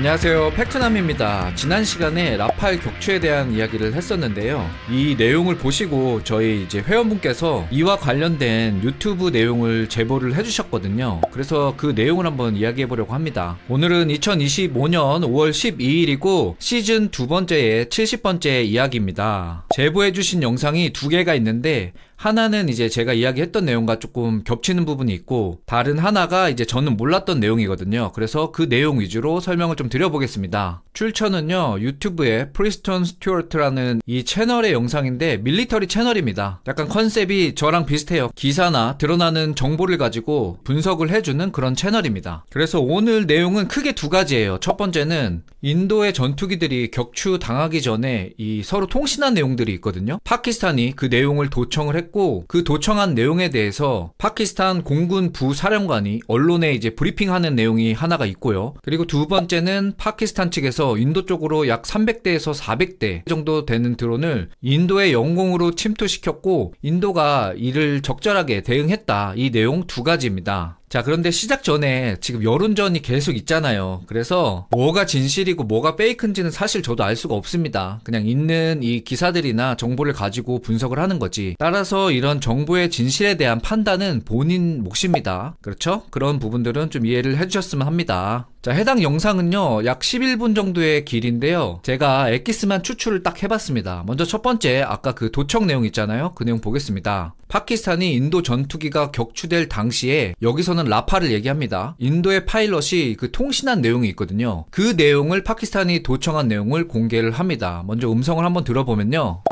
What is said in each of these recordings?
안녕하세요, 팩트남입니다. 지난 시간에 라팔 격추에 대한 이야기를 했었는데요. 이 내용을 보시고 저희 이제 회원분께서 이와 관련된 유튜브 내용을 제보를 해주셨거든요. 그래서 그 내용을 한번 이야기해보려고 합니다. 오늘은 2025년 5월 12일이고 시즌 두 번째의 70번째 이야기입니다. 제보해주신 영상이 두 개가 있는데 하나는 이제 제가 이야기했던 내용과 조금 겹치는 부분이 있고, 다른 하나가 이제 저는 몰랐던 내용이거든요. 그래서 그 내용 위주로 설명을 좀 드려보겠습니다. 출처는요, 유튜브에 프리스톤 스튜어트라는 이 채널의 영상인데 밀리터리 채널입니다. 약간 컨셉이 저랑 비슷해요. 기사나 드러나는 정보를 가지고 분석을 해주는 그런 채널입니다. 그래서 오늘 내용은 크게 두 가지예요. 첫 번째는 인도의 전투기들이 격추 당하기 전에 이 서로 통신한 내용들이 있거든요. 파키스탄이 그 내용을 도청을 했고, 그 도청한 내용에 대해서 파키스탄 공군 부사령관이 언론에 이제 브리핑하는 내용이 하나가 있고요. 그리고 두 번째는 파키스탄 측에서 인도 쪽으로 약 300대에서 400대 정도 되는 드론을 인도의 영공으로 침투시켰고, 인도가 이를 적절하게 대응했다. 이 내용 두 가지입니다. 자, 그런데 시작 전에 지금 여론전이 계속 있잖아요. 그래서 뭐가 진실이고 뭐가 페이크인지는 사실 저도 알 수가 없습니다. 그냥 있는 이 기사들이나 정보를 가지고 분석을 하는 거지. 따라서 이런 정보의 진실에 대한 판단은 본인 몫입니다. 그렇죠? 그런 부분들은 좀 이해를 해주셨으면 합니다. 자, 해당 영상은요, 약 11분 정도의 길인데요. 제가 엑기스만 추출을 딱 해봤습니다. 먼저 첫 번째, 아까 그 도청 내용 있잖아요. 그 내용 보겠습니다. 파키스탄이 인도 전투기가 격추될 당시에 여기서는 라팔을 얘기합니다. 인도의 파일럿이 그 통신한 내용이 있거든요. 그 내용을 파키스탄이 도청한 내용을 공개를 합니다. 먼저 음성을 한번 들어보면요.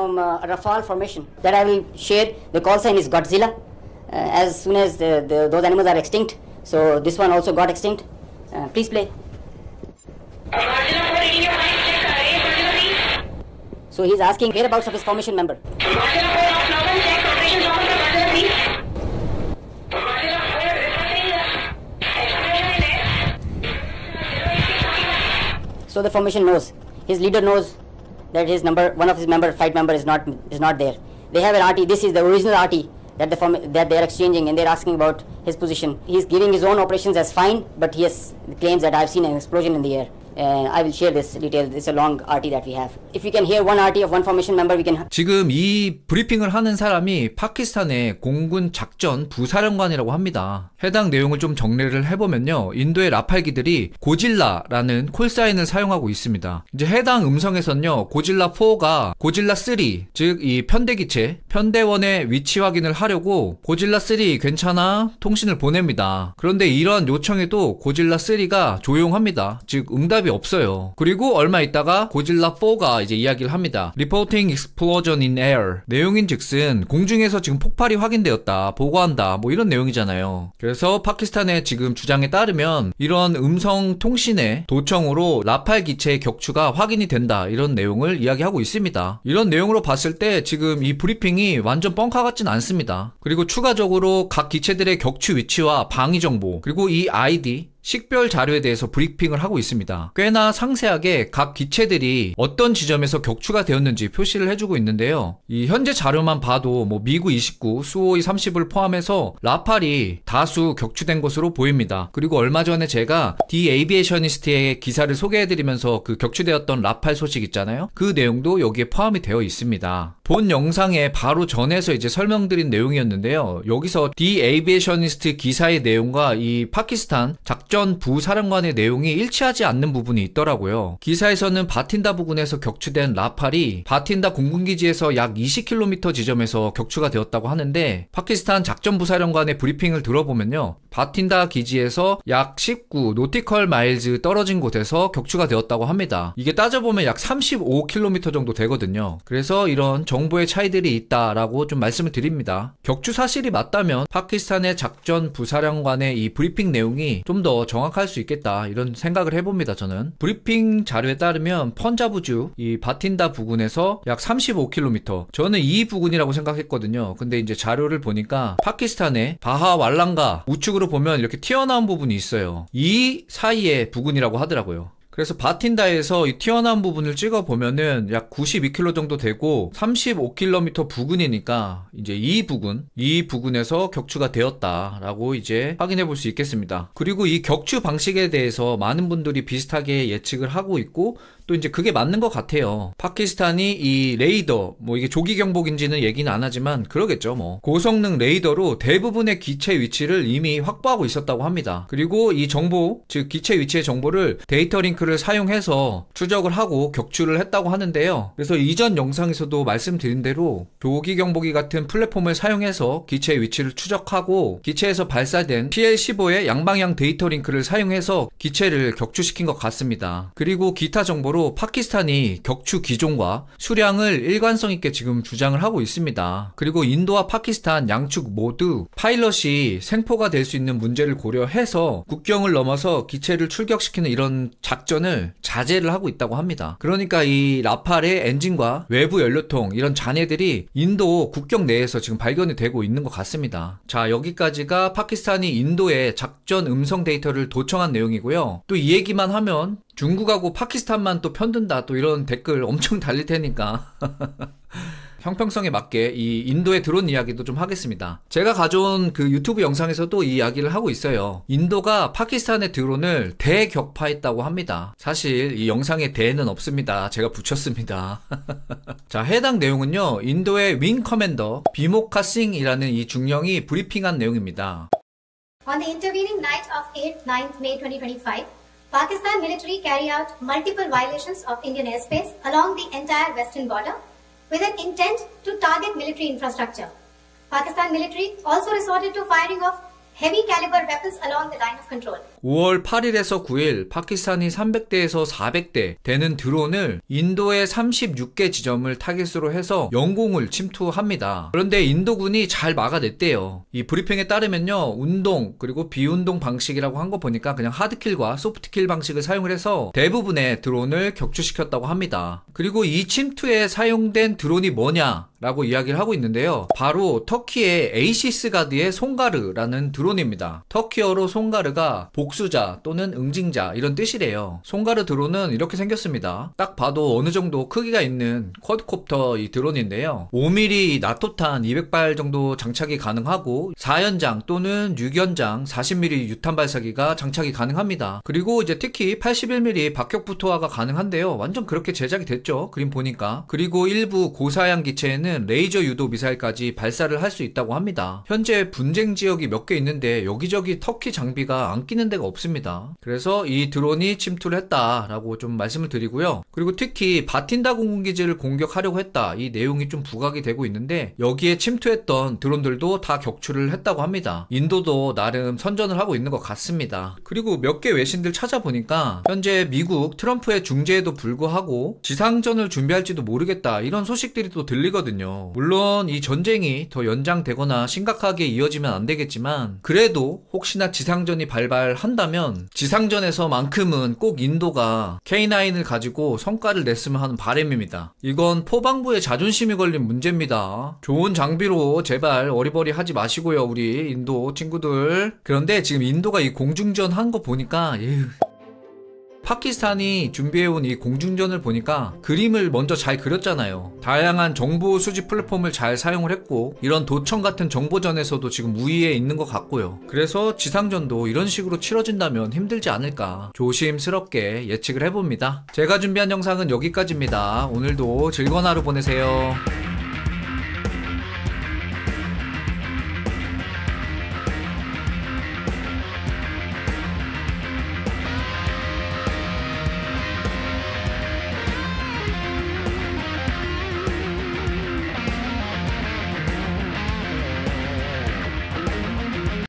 Rafale formation that I will share. The call sign is Godzilla. As soon as those animals are extinct, so this one also got extinct. Please play. So he's asking whereabouts of his formation member. So the formation knows. His leader knows that his number, one of his fight member is not there. They have an RT. This is the original RT that they are exchanging, and they're asking about his position. He's giving his own operations as fine, but he claims that I've seen an explosion in the air. I will share this detail. It's a long RT that we have. If we can hear one RT of one formation member, we can. 지금 이 브리핑을 하는 사람이 파키스탄의 공군 작전 부사령관이라고 합니다. 해당 내용을 좀 정리를 해보면요, 인도의 라팔기들이 고질라라는 콜사인을 사용하고 있습니다. 이제 해당 음성에서는요, 고질라4가 고질라3, 즉 이 편대기체 편대원의 위치 확인을 하려고 고질라3 괜찮아? 통신을 보냅니다. 그런데 이러한 요청에도 고질라3가 조용합니다. 즉 응답이 없어요. 그리고 얼마 있다가 고질라4가 이제 이야기를 합니다. Reporting explosion in air. 내용인즉슨 공중에서 지금 폭발이 확인되었다. 보고한다. 뭐 이런 내용이잖아요. 그래서 파키스탄의 지금 주장에 따르면 이런 음성 통신의 도청으로 라팔 기체의 격추가 확인이 된다. 이런 내용을 이야기하고 있습니다. 이런 내용으로 봤을 때 지금 이 브리핑이 완전 뻥카 같진 않습니다. 그리고 추가적으로 각 기체들의 격추 위치와 방위 정보, 그리고 이 아이디 식별 자료에 대해서 브리핑을 하고 있습니다. 꽤나 상세하게 각 기체들이 어떤 지점에서 격추가 되었는지 표시를 해주고 있는데요. 이 현재 자료만 봐도 뭐 미구 29, 수호이 30을 포함해서 라팔이 다수 격추된 것으로 보입니다. 그리고 얼마 전에 제가 디 에이비에이셔니스트의 기사를 소개해드리면서 그 격추되었던 라팔 소식 있잖아요. 그 내용도 여기에 포함이 되어 있습니다. 본 영상에 바로 전에서 이제 설명드린 내용이었는데요. 여기서 디 에이비에이셔니스트 기사의 내용과 이 파키스탄 작전 부사령관의 내용이 일치하지 않는 부분이 있더라고요. 기사에서는 바틴다 부근에서 격추된 라팔이 바틴다 공군기지에서 약 20km 지점에서 격추가 되었다고 하는데, 파키스탄 작전 부사령관의 브리핑을 들어보면요, 바틴다 기지에서 약 19 노티컬 마일즈 떨어진 곳에서 격추가 되었다고 합니다. 이게 따져보면 약 35km 정도 되거든요. 그래서 이런 정보의 차이들이 있다라고 좀 말씀을 드립니다. 격추 사실이 맞다면 파키스탄의 작전 부사령관의 이 브리핑 내용이 좀 더 정확할 수 있겠다, 이런 생각을 해봅니다. 저는 브리핑 자료에 따르면 펀자브주 이 바틴다 부근에서 약 35km, 저는 이 부근이라고 생각했거든요. 근데 이제 자료를 보니까 파키스탄의 바하왈랑가 우측으로 보면 이렇게 튀어나온 부분이 있어요. 이 사이의 부근이라고 하더라고요. 그래서 바틴다에서 이 튀어나온 부분을 찍어보면은 약 92km 정도 되고 35km 부근이니까 이제 이 부근에서 격추가 되었다라고 이제 확인해 볼 수 있겠습니다. 그리고 이 격추 방식에 대해서 많은 분들이 비슷하게 예측을 하고 있고 또 이제 그게 맞는 것 같아요. 파키스탄이 이 레이더, 뭐 이게 조기 경보기인지는 얘기는 안 하지만 그러겠죠 뭐. 고성능 레이더로 대부분의 기체 위치를 이미 확보하고 있었다고 합니다. 그리고 이 정보, 즉 기체 위치의 정보를 데이터 링크를 사용해서 추적을 하고 격추를 했다고 하는데요. 그래서 이전 영상에서도 말씀드린 대로 조기 경보기 같은 플랫폼을 사용해서 기체의 위치를 추적하고 기체에서 발사된 PL-15의 양방향 데이터 링크를 사용해서 기체를 격추시킨 것 같습니다. 그리고 기타 정보로 파키스탄이 격추 기종과 수량을 일관성 있게 지금 주장을 하고 있습니다. 그리고 인도와 파키스탄 양측 모두 파일럿이 생포가 될 수 있는 문제를 고려해서 국경을 넘어서 기체를 출격시키는 이런 작전을 자제를 하고 있다고 합니다. 그러니까 이 라팔의 엔진과 외부 연료통 이런 잔해들이 인도 국경 내에서 지금 발견이 되고 있는 것 같습니다. 자, 여기까지가 파키스탄이 인도에 작전 음성 데이터를 도청한 내용이고요. 또 이 얘기만 하면 중국하고 파키스탄만 또 편든다 또 이런 댓글 엄청 달릴 테니까 형평성에 맞게 이 인도의 드론 이야기도 좀 하겠습니다. 제가 가져온 그 유튜브 영상에서도 이 이야기를 하고 있어요. 인도가 파키스탄의 드론을 대격파했다고 합니다. 사실 이 영상에 대는 없습니다. 제가 붙였습니다. 자, 해당 내용은요, 인도의 윙 커맨더 비모카 싱이라는 이 중령이 브리핑한 내용입니다. On the intervening night of 8th, 9th May 2025, Pakistan military carry out multiple violations of Indian airspace along the entire western border with an intent to target military infrastructure. Pakistan military also resorted to firing of heavy caliber weapons along the line of control. 5월 8일에서 9일 파키스탄이 300대에서 400대 되는 드론을 인도의 36개 지점을 타깃으로 해서 영공을 침투합니다. 그런데 인도군이 잘 막아냈대요. 이 브리핑에 따르면요, 운동 그리고 비운동 방식이라고 한 거 보니까 그냥 하드킬과 소프트킬 방식을 사용을 해서 대부분의 드론을 격추시켰다고 합니다. 그리고 이 침투에 사용된 드론이 뭐냐 라고 이야기를 하고 있는데요, 바로 터키의 에이시스 가드의 송가르라는 드론입니다. 터키어로 송가르가 복수자 또는 응징자 이런 뜻이래요. 송가르 드론은 이렇게 생겼습니다. 딱 봐도 어느 정도 크기가 있는 쿼드콥터 이 드론인데요, 5mm 나토탄 200발 정도 장착이 가능하고 4연장 또는 6연장 40mm 유탄 발사기가 장착이 가능합니다. 그리고 이제 특히 81mm 박격부 투하가 가능한데요, 완전 그렇게 제작이 됐죠, 그림 보니까. 그리고 일부 고사양 기체에는 레이저 유도 미사일까지 발사를 할 수 있다고 합니다. 현재 분쟁 지역이 몇 개 있는데 여기저기 터키 장비가 안 끼는 데가 없습니다. 그래서 이 드론이 침투를 했다라고 좀 말씀을 드리고요. 그리고 특히 바틴다 공군기지를 공격하려고 했다, 이 내용이 좀 부각이 되고 있는데 여기에 침투했던 드론들도 다 격추를 했다고 합니다. 인도도 나름 선전을 하고 있는 것 같습니다. 그리고 몇 개 외신들 찾아보니까 현재 미국 트럼프의 중재에도 불구하고 지상전을 준비할지도 모르겠다 이런 소식들이 또 들리거든요. 물론 이 전쟁이 더 연장되거나 심각하게 이어지면 안 되겠지만 그래도 혹시나 지상전이 발발한다면 지상전에서만큼은 꼭 인도가 K9을 가지고 성과를 냈으면 하는 바람입니다. 이건 포방부의 자존심이 걸린 문제입니다. 좋은 장비로 제발 어리버리 하지 마시고요, 우리 인도 친구들. 그런데 지금 인도가 이 공중전 한 거 보니까 파키스탄이 준비해온 이 공중전을 보니까 그림을 먼저 잘 그렸잖아요. 다양한 정보 수집 플랫폼을 잘 사용을 했고 이런 도청 같은 정보전에서도 지금 우위에 있는 것 같고요. 그래서 지상전도 이런 식으로 치러진다면 힘들지 않을까 조심스럽게 예측을 해봅니다. 제가 준비한 영상은 여기까지입니다. 오늘도 즐거운 하루 보내세요.